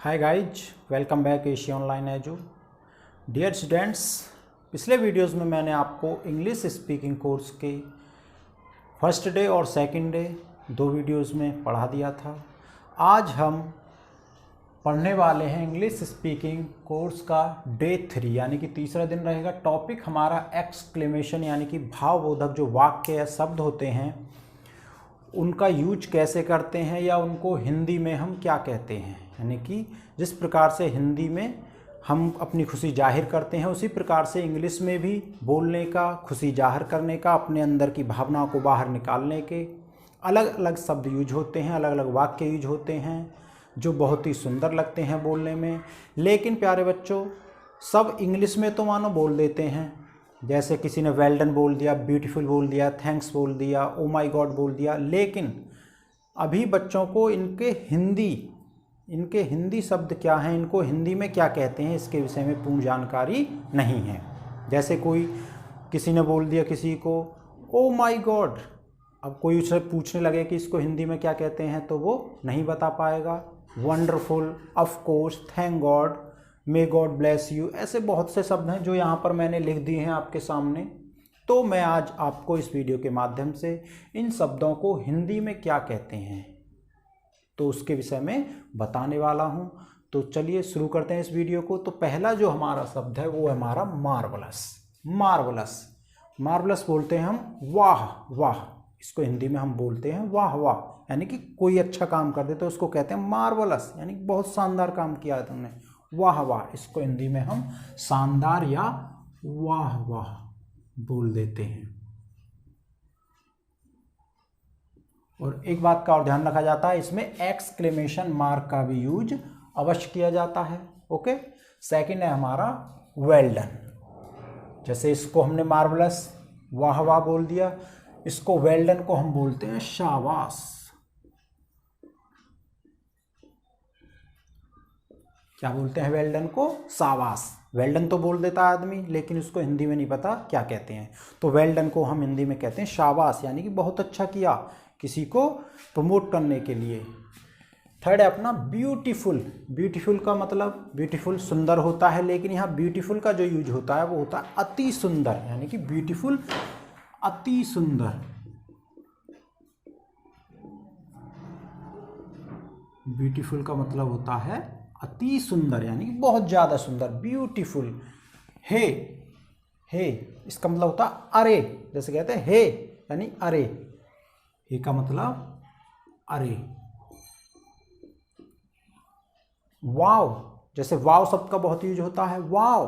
हाय guys, welcome back Asia online edu. Dear students, पिछले videos में मैंने आपको इंग्लिश स्पीकिंग कोर्स के फर्स्ट डे और सेकंड डे दो वीडियोस में पढ़ा दिया था। आज हम पढ़ने वाले हैं इंग्लिश स्पीकिंग कोर्स का डे 3 यानी कि तीसरा दिन रहेगा। टॉपिक हमारा एक्सक्लेमेशन यानी कि भावबोधक जो वाक्य या शब्द होते हैं उनका यूज कैसे करते हैं या उनको हिंदी में हम क्या कहते हैं। यानी कि जिस प्रकार से हिंदी में हम अपनी खुशी जाहिर करते हैं उसी प्रकार से इंग्लिश में भी बोलने का, खुशी जाहिर करने का, अपने अंदर की भावनाओं को बाहर निकालने के अलग अलग शब्द यूज होते हैं, अलग अलग वाक्य यूज होते हैं जो बहुत ही सुंदर लगते हैं बोलने में। लेकिन प्यारे बच्चों, सब इंग्लिश में तो मानो बोल देते हैं, जैसे किसी ने वेल डन बोल दिया, ब्यूटीफुल बोल दिया, थैंक्स बोल दिया, ओ माय गॉड बोल दिया। लेकिन अभी बच्चों को इनके हिंदी शब्द क्या हैं, इनको हिंदी में क्या कहते हैं, इसके विषय में पूर्ण जानकारी नहीं है। जैसे किसी ने बोल दिया किसी को ओ माय गॉड, अब कोई उससे पूछने लगे कि इसको हिंदी में क्या कहते हैं तो वो नहीं बता पाएगा। Wonderful, of course, thank God, may God bless you, ऐसे बहुत से शब्द हैं जो यहाँ पर मैंने लिख दिए हैं आपके सामने। तो मैं आज आपको इस वीडियो के माध्यम से इन शब्दों को हिंदी में क्या कहते हैं तो उसके विषय में बताने वाला हूँ। तो चलिए शुरू करते हैं इस वीडियो को। तो पहला जो हमारा शब्द है वो है हमारा मार्वलस। मार्वलस बोलते हैं हम वाह वाह, इसको हिंदी में हम बोलते हैं वाह वाह, यानी कि कोई अच्छा काम कर दे तो उसको कहते हैं मार्वलस, यानी बहुत शानदार काम किया है तुमने, वाह वाह। इसको हिंदी में हम शानदार या वाह वाह बोल देते हैं। और एक बात का और ध्यान रखा जाता है, इसमें एक्सक्लेमेशन मार्क का भी यूज अवश्य किया जाता है। ओके। सेकंड है हमारा वेल डन। जैसे इसको हमने मार्वलस वाह वाह बोल दिया, इसको वेल डन को हम बोलते हैं शाबाश। क्या बोलते हैं वेल डन को? शाबाश। वेल डन तो बोल देता है आदमी, लेकिन उसको हिंदी में नहीं पता क्या कहते हैं। तो वेल डन को हम हिंदी में कहते हैं शाबाश, यानी कि बहुत अच्छा किया, किसी को प्रमोट करने के लिए। थर्ड है अपना ब्यूटीफुल। ब्यूटीफुल का मतलब, ब्यूटीफुल सुंदर होता है, लेकिन यहाँ ब्यूटीफुल का जो यूज होता है वो होता है अति सुंदर, यानी कि ब्यूटीफुल अति सुंदर। ब्यूटीफुल का मतलब होता है अति सुंदर, यानी कि बहुत ज़्यादा सुंदर, ब्यूटीफुल। हे इसका मतलब होता है अरे, जैसे कहते हैं हे यानी अरे, हे का मतलब अरे। वाव, जैसे वाव शब्द का बहुत यूज होता है वाव,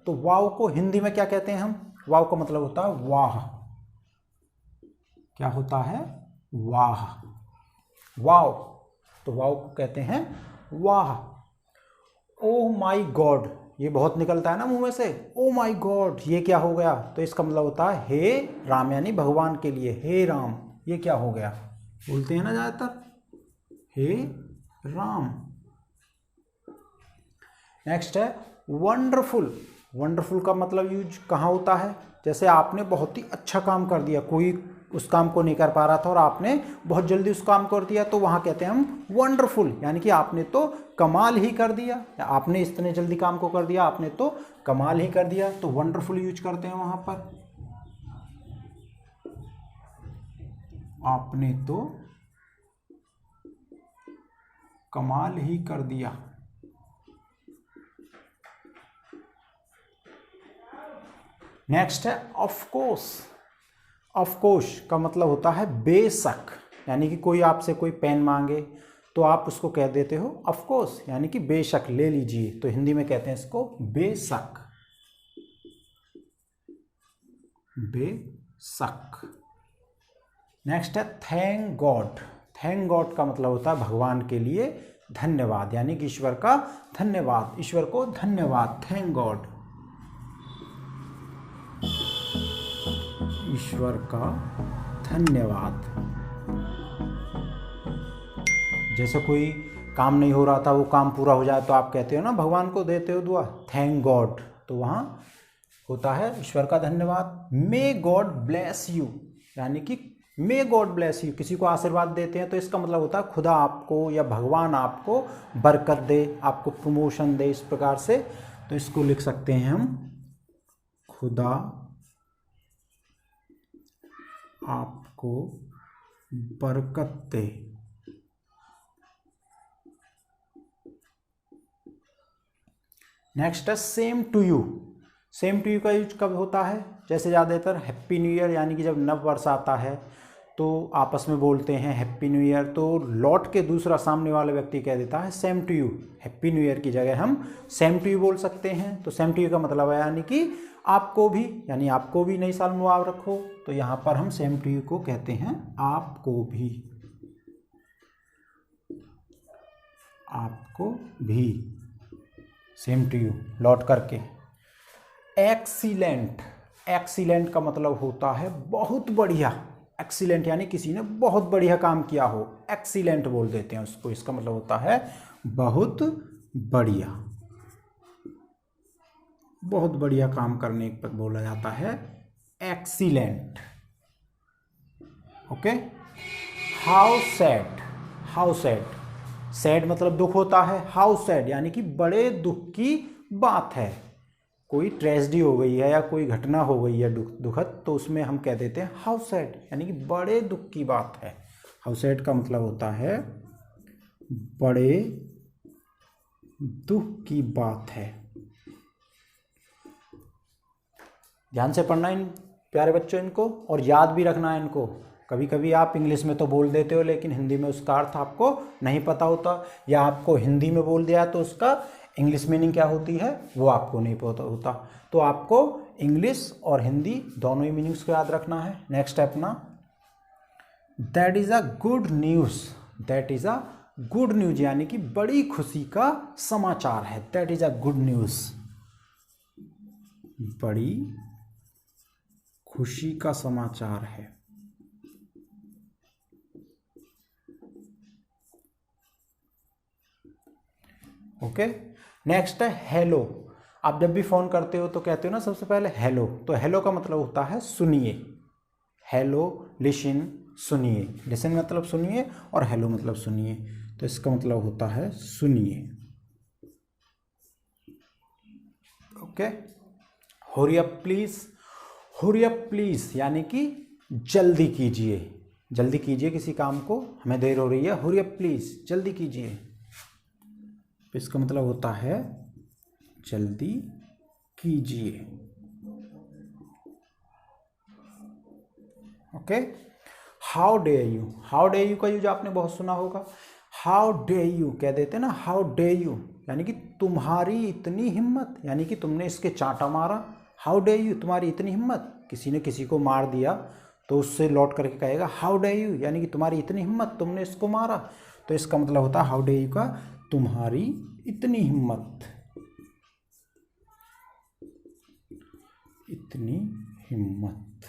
तो वाव को हिंदी में क्या कहते हैं हम? वाव का मतलब होता है वाह। क्या होता है? वाह। वाव, तो वाव को कहते हैं वाह। ओ माई गॉड, ये बहुत निकलता है ना मुंह में से, ओ माई गॉड ये क्या हो गया, तो इसका मतलब होता है हे राम, यानी भगवान के लिए हे राम ये क्या हो गया, बोलते हैं ना ज़्यादातर हे राम। नेक्स्ट है वंडरफुल। वंडरफुल का मतलब यूज कहाँ होता है? जैसे आपने बहुत ही अच्छा काम कर दिया, कोई उस काम को नहीं कर पा रहा था और आपने बहुत जल्दी उस काम कर दिया, तो वहाँ कहते हैं हम वंडरफुल, यानी कि आपने तो कमाल ही कर दिया, आपने इतने जल्दी काम को कर दिया, आपने तो कमाल ही कर दिया, तो वंडरफुल यूज करते हैं वहाँ पर। आपने तो कमाल ही कर दिया। नेक्स्ट है ऑफ कोर्स। ऑफ कोर्स का मतलब होता है बेशक, यानी कि कोई आपसे कोई पेन मांगे तो आप उसको कह देते हो ऑफ कोर्स, यानी कि बेशक ले लीजिए, तो हिंदी में कहते हैं इसको बेशक। बेशक। नेक्स्ट है थैंक गॉड। थैंक गॉड का मतलब होता है भगवान के लिए धन्यवाद, यानी कि ईश्वर का धन्यवाद, ईश्वर को धन्यवाद, थैंक गॉड, ईश्वर का धन्यवाद। जैसे कोई काम नहीं हो रहा था, वो काम पूरा हो जाए तो आप कहते हो ना, भगवान को देते हो दुआ, थैंक गॉड, तो वहाँ होता है ईश्वर का धन्यवाद। मे गॉड ब्लेस यू, यानी कि मे गॉड ब्लेस यू, किसी को आशीर्वाद देते हैं तो इसका मतलब होता है खुदा आपको या भगवान आपको बरकत दे, आपको प्रमोशन दे, इस प्रकार से। तो इसको लिख सकते हैं हम, खुदा आपको बरकत दे। नेक्स्ट है same to you. Same to you का यूज कब होता है? जैसे ज़्यादातर हैप्पी न्यू ईयर, यानी कि जब नव वर्ष आता है तो आपस में बोलते हैं हैप्पी न्यू ईयर, तो लौट के दूसरा सामने वाला व्यक्ति कह देता है same to you. Happy new year की जगह हम सेम टू यू बोल सकते हैं। तो सेम टू यू का मतलब है यानी कि आपको भी, यानी आपको भी नई साल मुबारक रखो। तो यहाँ पर हम सेम टू यू को कहते हैं आपको भी, आपको भी, सेम टू यू लौट करके। एक्सीलेंट, एक्सीलेंट का मतलब होता है बहुत बढ़िया। एक्सीलेंट यानी किसी ने बहुत बढ़िया काम किया हो, एक्सीलेंट बोल देते हैं उसको। इसका मतलब होता है बहुत बढ़िया, बहुत बढ़िया काम करने पर बोला जाता है excellent. Okay. How sad, how sad, sad मतलब दुख होता है। हाउ सैड यानी कि बड़े दुख की बात है, कोई ट्रेजेडी हो गई है या कोई घटना हो गई है दुखद, तो उसमें हम कह देते हैं हाउ सैड, यानी कि बड़े दुख की बात है। हाउ सैड का मतलब होता है बड़े दुख की बात है। ध्यान से पढ़ना इन प्यारे बच्चों इनको, और याद भी रखना है इनको। कभी कभी आप इंग्लिश में तो बोल देते हो लेकिन हिंदी में उसका अर्थ आपको नहीं पता होता, या आपको हिंदी में बोल दिया तो उसका इंग्लिश मीनिंग क्या होती है वो आपको नहीं पता होता। तो आपको इंग्लिश और हिंदी दोनों ही मीनिंग्स को याद रखना है। नेक्स्ट है अपना that is a good news. That is a good news यानी कि बड़ी खुशी का समाचार है। That is a good news, बड़ी खुशी का समाचार है। ओके। नेक्स्ट है हेलो। आप जब भी फ़ोन करते हो तो कहते हो ना सबसे पहले हेलो, तो हेलो का मतलब होता है सुनिए। हेलो, लिसन, सुनिए। लिसन मतलब सुनिए और हेलो मतलब सुनिए, तो इसका मतलब होता है सुनिए। Okay. Hurry up please, hurry up please यानी कि जल्दी कीजिए, जल्दी कीजिए किसी काम को, हमें देर हो रही है, हरी अप प्लीज़, जल्दी कीजिए। इसका मतलब होता है जल्दी कीजिए। Okay. How day you, how day you का यूज आपने बहुत सुना होगा। हाउ डे यू कह देते हैं ना, हाउ डे यू यानी कि तुम्हारी इतनी हिम्मत, यानी कि तुमने इसके चांटा मारा। हाउ डे यू, तुम्हारी इतनी हिम्मत, किसी ने किसी को मार दिया तो उससे लौट करके कहेगा हाउ डे यू, यानी कि तुम्हारी इतनी हिम्मत, तुमने इसको मारा। तो इसका मतलब होता है हाउ डे यू का तुम्हारी इतनी हिम्मत, इतनी हिम्मत।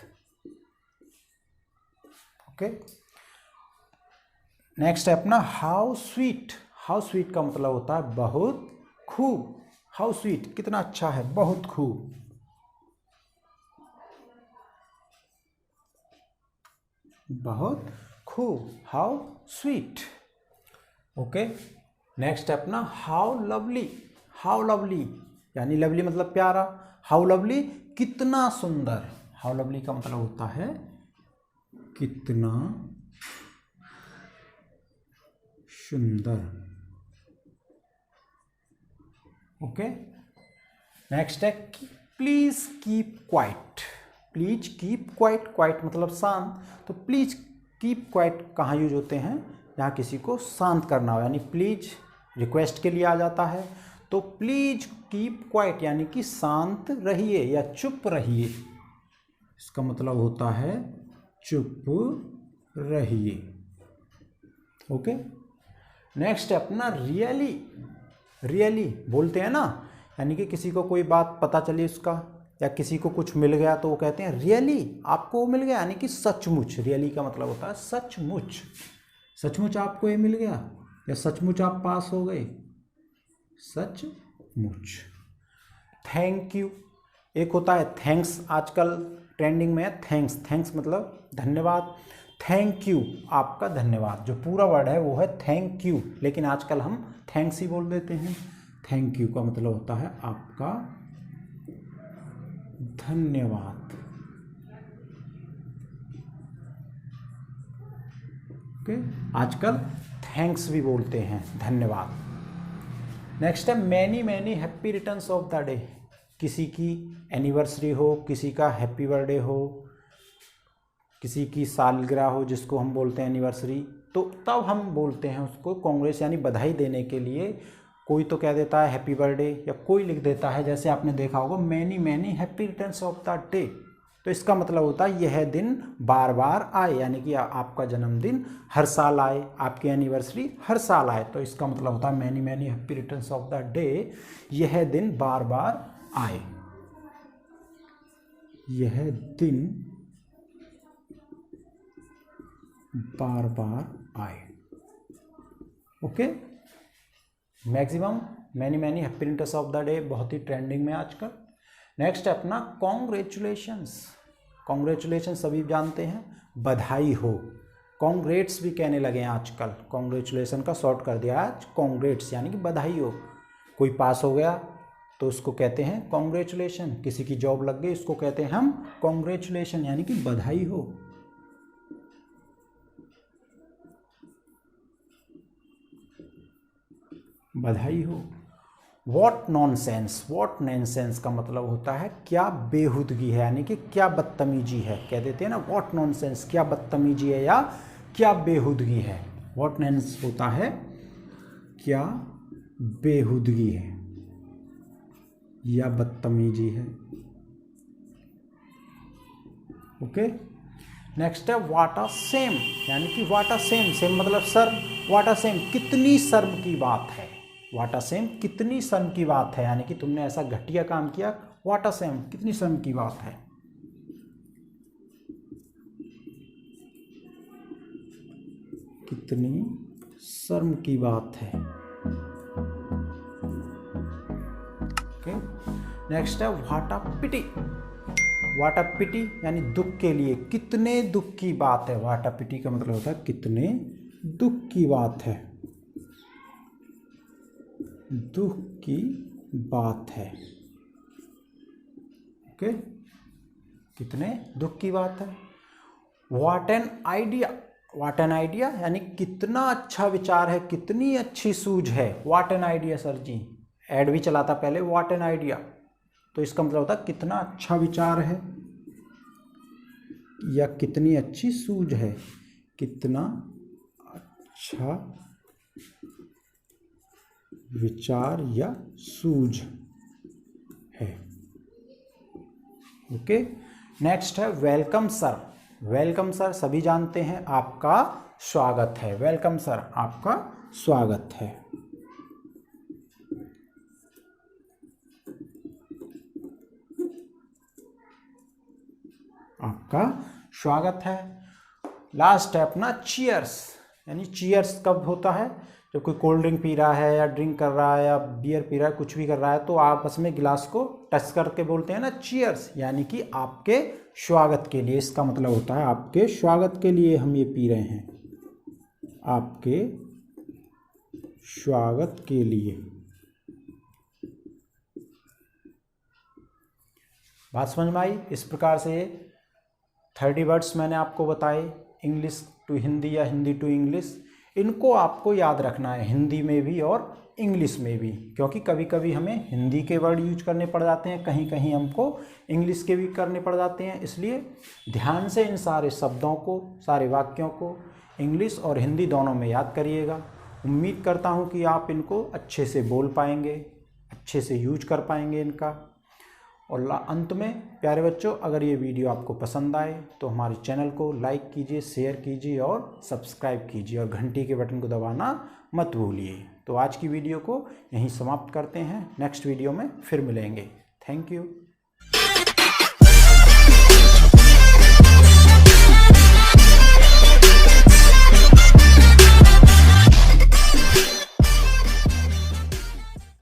ओके। नेक्स्ट है अपना हाउ स्वीट। हाउ स्वीट का मतलब होता है बहुत खूब। हाउ स्वीट कितना अच्छा है, बहुत खूब, बहुत खूब, हाउ स्वीट। ओके। नेक्स्ट है अपना हाउ लवली। हाउ लवली यानी लवली मतलब प्यारा, हाउ लवली कितना सुंदर। हाउ लवली का मतलब होता है कितना सुंदर। ओके। नेक्स्ट है please keep quiet. Please keep quiet, quite मतलब शांत, तो प्लीज कीप क्वाइट कहाँ यूज होते हैं, जहाँ किसी को शांत करना हो, यानी प्लीज रिक्वेस्ट के लिए आ जाता है। तो प्लीज कीप क्वाइट यानी कि शांत रहिए या चुप रहिए, इसका मतलब होता है चुप रहिए। ओके। नेक्स्ट है अपना रियली। रियली बोलते हैं ना, यानी कि किसी को कोई बात पता चली उसका, या किसी को कुछ मिल गया तो वो कहते हैं रियली आपको वो मिल गया, यानी कि सचमुच। रियली का मतलब होता है सचमुच, सचमुच आपको ये मिल गया, या सचमुच आप पास हो गए, सचमुच। थैंक यू, एक होता है थैंक्स, आजकल ट्रेंडिंग में है थैंक्स। थैंक्स मतलब धन्यवाद। थैंक यू, आपका धन्यवाद। जो पूरा वर्ड है वो है थैंक यू, लेकिन आजकल हम थैंक्स ही बोल देते हैं। थैंक यू का मतलब होता है आपका धन्यवाद। ओके, आजकल थैंक्स भी बोलते हैं, धन्यवाद। नेक्स्ट है many many happy returns of the day. किसी की एनिवर्सरी हो, किसी का हैप्पी बर्थडे हो, किसी की सालगिरह हो जिसको हम बोलते हैं एनिवर्सरी, तो तब हम बोलते हैं उसको कांग्रेस यानी बधाई देने के लिए। कोई तो कह देता है हैप्पी बर्थडे, या कोई लिख देता है जैसे आपने देखा होगा many many happy returns of the day. तो इसका मतलब होता है यह दिन बार बार आए, यानी कि आपका जन्मदिन हर साल आए, आपकी एनिवर्सरी हर साल आए। तो इसका मतलब होता है many many happy returns of the day, यह दिन बार बार आए, यह दिन बार बार आए। Okay, maximum many many happy returns of the day बहुत ही ट्रेंडिंग में आजकल। नेक्स्ट है अपना कॉन्ग्रेचुलेशंस। कॉन्ग्रेचुलेशंस सभी जानते हैं, बधाई हो। कॉन्ग्रेट्स भी कहने लगे हैं आजकल, कॉन्ग्रेचुलेशन का शॉर्ट कर दिया आज कॉन्ग्रेट्स, यानी कि बधाई हो। कोई पास हो गया तो उसको कहते हैं कॉन्ग्रेचुलेशन, किसी की जॉब लग गई उसको कहते हैं हम कॉन्ग्रेचुलेशन, यानी कि बधाई हो। बधाई हो। वॉट नॉनसेंस, वॉट नॉनसेंस का मतलब होता है क्या बेहुदगी है, यानी कि क्या बदतमीजी है। कह देते हैं ना वॉट नॉनसेंस, क्या बदतमीजी है या क्या बेहुदगी है। वॉट नॉनसेंस होता है क्या बेहुदगी है या बदतमीजी है। ओके, नेक्स्ट है वाट अ सेम, यानी कि वाट अ सेम, सेम मतलब शर्म, वाट अ सेम कितनी शर्म की बात है। वाट अ सेम कितनी शर्म की बात है, यानी कि तुमने ऐसा घटिया काम किया, वाट अ सेम कितनी शर्म की बात है। कितनी शर्म की बात है। ओके, नेक्स्ट है what a pity. What a pity यानी दुख के लिए, कितने दुख की बात है। व्हाट अ पिटी का मतलब होता है कितने दुख की बात है, दुख की बात है। ओके, कितने दुख की बात है। What an idea, what an idea यानी कितना अच्छा विचार है, कितनी अच्छी सूझ है। What an idea sir ji, ad भी चला था पहले व्हाट एन आइडिया, तो इसका मतलब होता है कितना अच्छा विचार है या कितनी अच्छी सूझ है, कितना अच्छा विचार या सूझ है। ओके, नेक्स्ट है वेलकम सर। वेलकम सर सभी जानते हैं आपका स्वागत है। वेलकम सर आपका स्वागत है। आपका स्वागत है। लास्ट है अपना चीयर्स, यानी चीयर्स कब होता है, जब कोई कोल्ड ड्रिंक पी रहा है या ड्रिंक कर रहा है या बियर पी रहा है, कुछ भी कर रहा है, तो आपस में गिलास को टच करके बोलते हैं ना चीयर्स, यानी कि आपके स्वागत के लिए। इसका मतलब होता है आपके स्वागत के लिए हम ये पी रहे हैं, आपके स्वागत के लिए। बात समझ में आई। इस प्रकार से 30 वर्ड्स मैंने आपको बताए, इंग्लिश टू हिंदी या हिंदी टू इंग्लिश। इनको आपको याद रखना है हिंदी में भी और इंग्लिश में भी, क्योंकि कभी कभी हमें हिंदी के वर्ड यूज करने पड़ जाते हैं, कहीं कहीं हमको इंग्लिश के भी करने पड़ जाते हैं। इसलिए ध्यान से इन सारे शब्दों को, सारे वाक्यों को इंग्लिश और हिंदी दोनों में याद करिएगा। उम्मीद करता हूँ कि आप इनको अच्छे से बोल पाएंगे, अच्छे से यूज कर पाएंगे इनका। और अंत में प्यारे बच्चों, अगर ये वीडियो आपको पसंद आए तो हमारे चैनल को लाइक कीजिए, शेयर कीजिए और सब्सक्राइब कीजिए, और घंटी के बटन को दबाना मत भूलिए। तो आज की वीडियो को यहीं समाप्त करते हैं, नेक्स्ट वीडियो में फिर मिलेंगे। Thank you.